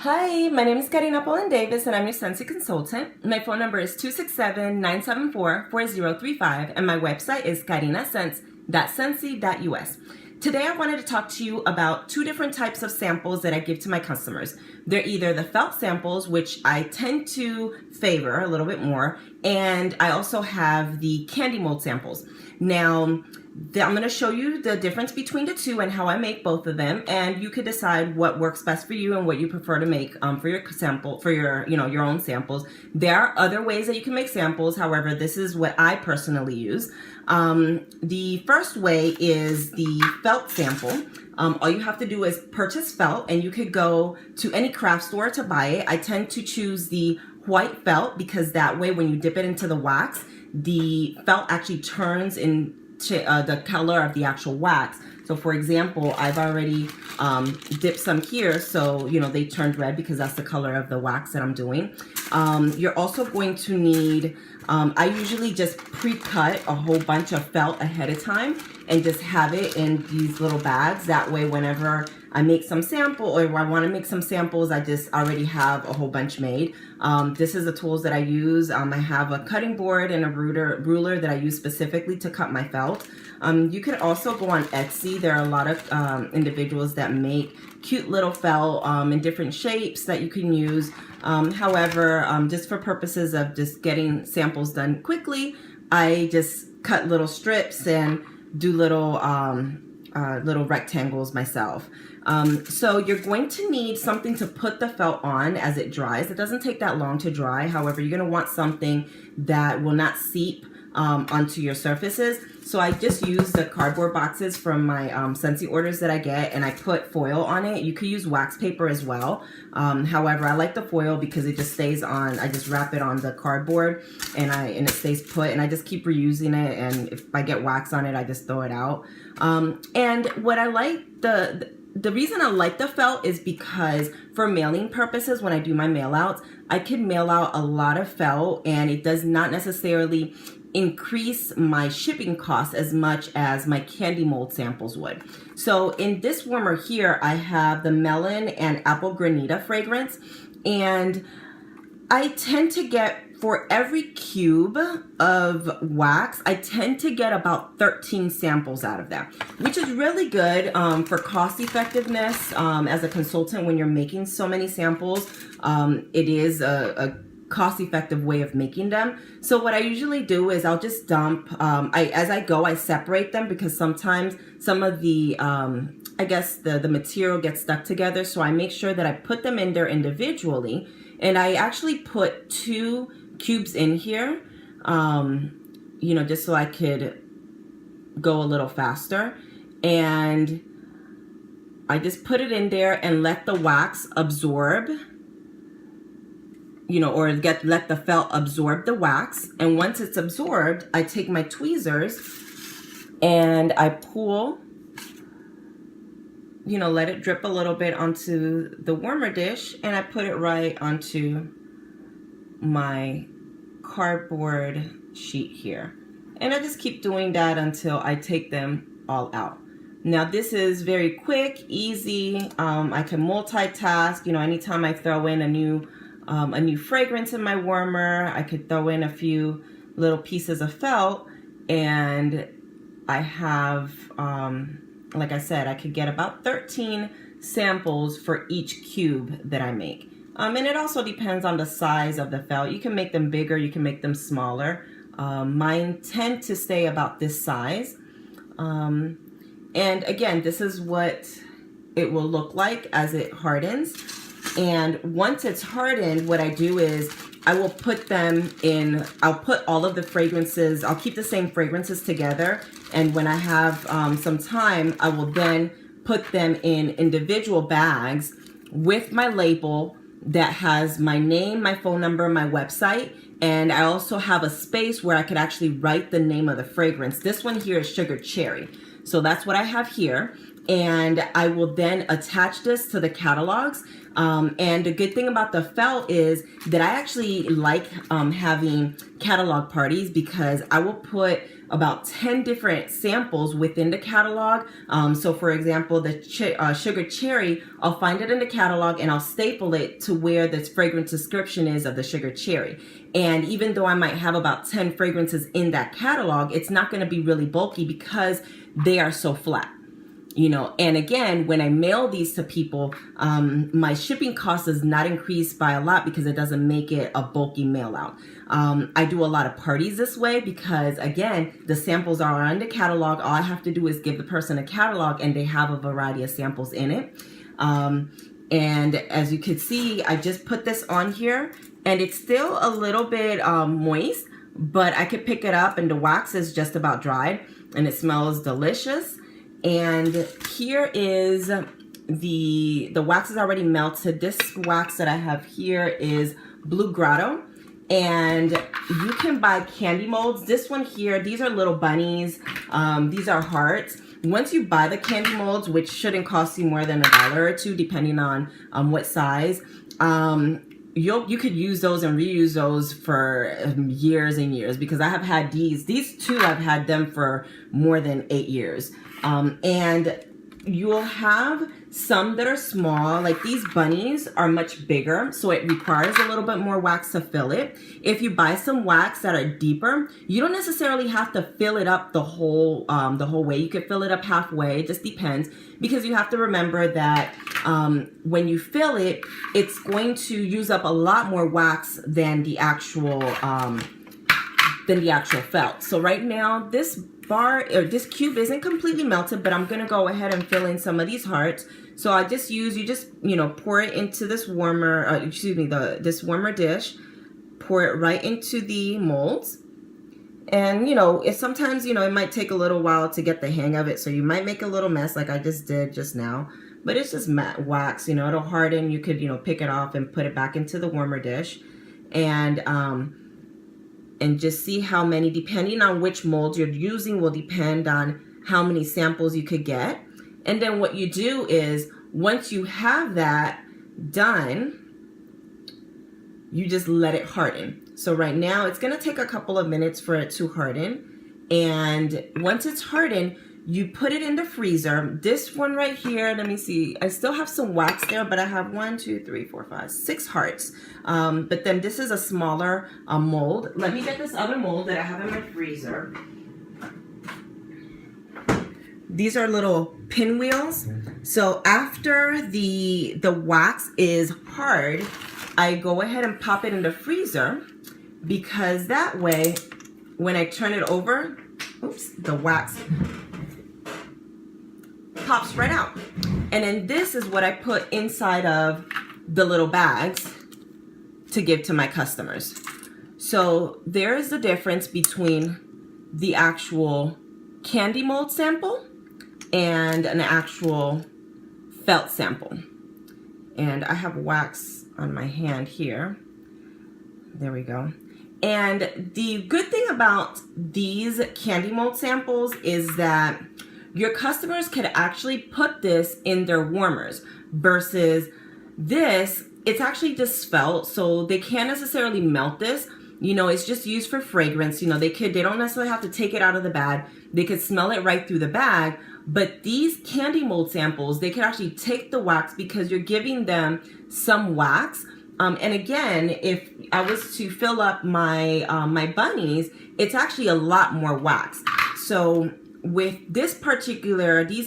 Hi, my name is Karina Polen-Davis and I'm your Scentsy consultant. My phone number is 267-974-4035 and my website is karinascents.scentsy.us. Today I wanted to talk to you about two different types of samples that I give to my customers. They're either the felt samples, which I tend to favor a little bit more, and I also have the candy mold samples. Now, I'm going to show you the difference between the two and how I make both of them, and you could decide what works best for you and what you prefer to make for your sample, for your own samples. There are other ways that you can make samples. However, this is what I personally use. The first way is the felt sample. All you have to do is purchase felt, and you could go to any craft store to buy it. I tend to choose the white felt because that way when you dip it into the wax, the felt actually turns into the color of the actual wax. So for example, I've already dipped some here, so they turned red because that's the color of the wax that I'm doing. You're also going to need, I usually just pre-cut a whole bunch of felt ahead of time and just have it in these little bags. That way whenever I make some sample or I want to make some samples, I just already have a whole bunch made. This is the tools that I use. I have a cutting board and a ruler that I use specifically to cut my felt. You could also go on Etsy. There are a lot of individuals that make cute little felt in different shapes that you can use. However, just for purposes of just getting samples done quickly, I just cut little strips and do little rectangles myself. So you're going to need something to put the felt on as it dries. It doesn't take that long to dry. However, you're going to want something that will not seep onto your surfaces. So I just use the cardboard boxes from my Scentsy orders that I get, and I put foil on it. You could use wax paper as well. However, I like the foil because it just stays on. I just wrap it on the cardboard and it stays put, and I just keep reusing it, and if I get wax on it, I just throw it out. And what I like, the reason I like the felt is because for mailing purposes, when I do my mail outs, I can mail out a lot of felt and it does not necessarily increase my shipping costs as much as my candy mold samples would. So in this warmer here, I have the melon and apple granita fragrance, and I tend to get, for every cube of wax, I tend to get about 13 samples out of that, which is really good for cost effectiveness. As a consultant, when you're making so many samples, it is a cost-effective way of making them. So what I usually do is I'll just dump, as I go, I separate them because sometimes some of the, I guess the material gets stuck together. So I make sure that I put them in there individually, and I actually put 2 cubes in here, just so I could go a little faster. And I just put it in there and let the wax absorb, or let the felt absorb the wax. And once it's absorbed, I take my tweezers and I pull, let it drip a little bit onto the warmer dish, and I put it right onto my cardboard sheet here. And I just keep doing that until I take them all out. Now this is very quick, easy. I can multitask. Anytime I throw in a new fragrance in my warmer, I could throw in a few little pieces of felt, and I have, like I said, I could get about 13 samples for each cube that I make. And it also depends on the size of the felt. You can make them bigger, you can make them smaller. Mine tend to stay about this size. And again, this is what it will look like as it hardens. And once it's hardened, what I do is I will put them in, I'll put all of the fragrances, I'll keep the same fragrances together. And when I have some time, I will then put them in individual bags with my label that has my name, my phone number, my website. And I also have a space where I could actually write the name of the fragrance. This one here is Sugar Cherry. So that's what I have here. And I will then attach this to the catalogs. And the good thing about the felt is that I actually like having catalog parties, because I will put about 10 different samples within the catalog. So for example, the sugar cherry, I'll find it in the catalog and I'll staple it to where this fragrance description is of the sugar cherry. And even though I might have about 10 fragrances in that catalog, it's not going to be really bulky because they are so flat. You know, and again, when I mail these to people, my shipping cost does not increase by a lot because it doesn't make it a bulky mail out. I do a lot of parties this way because, again, the samples are on the catalog. All I have to do is give the person a catalog and they have a variety of samples in it. And as you can see, I just put this on here and it's still a little bit moist, but I could pick it up and the wax is just about dried and it smells delicious. And here is the wax is already melted. This wax that I have here is Blue Grotto, and you can buy candy molds. This one here, these are little bunnies. These are hearts. Once you buy the candy molds, which shouldn't cost you more than $1 or $2, depending on what size, you could use those and reuse those for years and years, because I have had these two, I've had them for more than 8 years. And you'll have some that are small, like these bunnies are much bigger, so it requires a little bit more wax to fill it. If you buy some wax that are deeper, you don't necessarily have to fill it up the whole way. You could fill it up halfway, it just depends, because you have to remember that when you fill it, it's going to use up a lot more wax than the actual felt. So right now, this this cube isn't completely melted, but I'm gonna go ahead and fill in some of these hearts. So I just you know, pour it into this warmer, this warmer dish, pour it right into the molds. And you know, sometimes, you know, it might take a little while to get the hang of it, so you might make a little mess like I just did just now, but it's just matte wax, you know, it'll harden. You could, you know, pick it off and put it back into the warmer dish, and just see how many, depending on which mold you're using, will depend on how many samples you could get. And then what you do is, once you have that done, you just let it harden. So right now, it's gonna take a couple of minutes for it to harden. And once it's hardened, you put it in the freezer. This one right here, let me see, I still have some wax there, but I have 1, 2, 3, 4, 5, 6 hearts. But then this is a smaller mold. Let me get this other mold that I have in my freezer. These are little pinwheels. So after the wax is hard, I go ahead and pop it in the freezer, because that way, when I turn it over, oops, the wax pops right out. And then this is what I put inside of the little bags to give to my customers. So there is the difference between the actual candy mold sample and an actual felt sample. And I have wax on my hand here. There we go. And the good thing about these candy mold samples is that your customers could actually put this in their warmers, versus this, it's actually just felt, so they can't necessarily melt this. You know, it's just used for fragrance. You know, they don't necessarily have to take it out of the bag. They could smell it right through the bag. But these candy mold samples, they can actually take the wax, because you're giving them some wax. And again, if I was to fill up my my bunnies, it's actually a lot more wax. So with these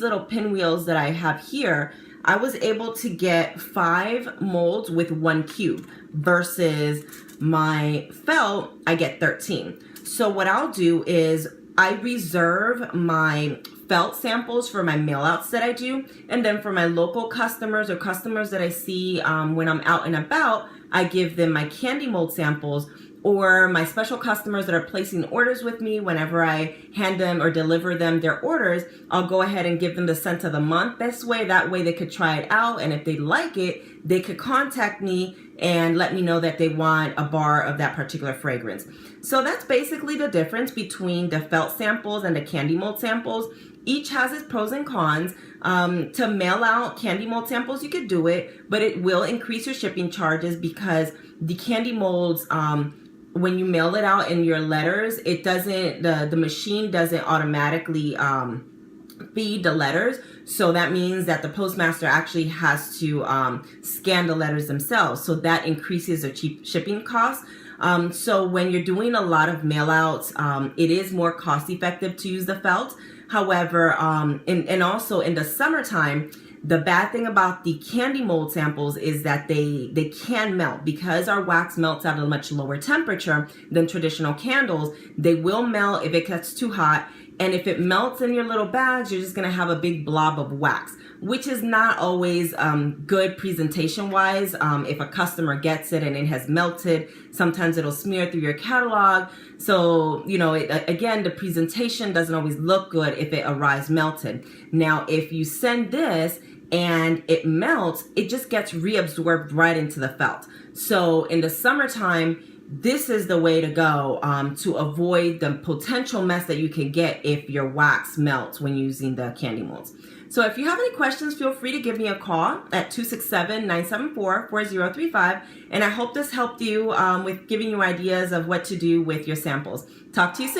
little pinwheels that I have here, I was able to get 5 molds with 1 cube, versus my felt, I get 13. So what I'll do is I reserve my felt samples for my mail outs that I do, and then for my local customers or customers that I see when I'm out and about, I give them my candy mold samples. Or my special customers that are placing orders with me, whenever I hand them or deliver them their orders, I'll go ahead and give them the scent of the month this way. That way they could try it out, and if they like it, they could contact me and let me know that they want a bar of that particular fragrance. So that's basically the difference between the felt samples and the candy mold samples. Each has its pros and cons. To mail out candy mold samples, you could do it, but it will increase your shipping charges, because the candy molds, when you mail it out in your letters, it doesn't, the machine doesn't automatically feed the letters. So that means that the postmaster actually has to scan the letters themselves. So that increases their shipping costs. So when you're doing a lot of mail outs, it is more cost effective to use the felt. However, and also in the summertime, the bad thing about the candy mold samples is that they can melt. Because our wax melts at a much lower temperature than traditional candles. They will melt if it gets too hot. And if it melts in your little bags, you're just going to have a big blob of wax, which is not always good presentation-wise. If a customer gets it and it has melted, sometimes it'll smear through your catalog. So, you know, again, the presentation doesn't always look good if it arrives melted. Now, if you send this and it melts, it just gets reabsorbed right into the felt. So in the summertime, this is the way to go to avoid the potential mess that you can get if your wax melts when using the candy molds. So if you have any questions, feel free to give me a call at 267-974-4035. And I hope this helped you with giving you ideas of what to do with your samples. Talk to you soon.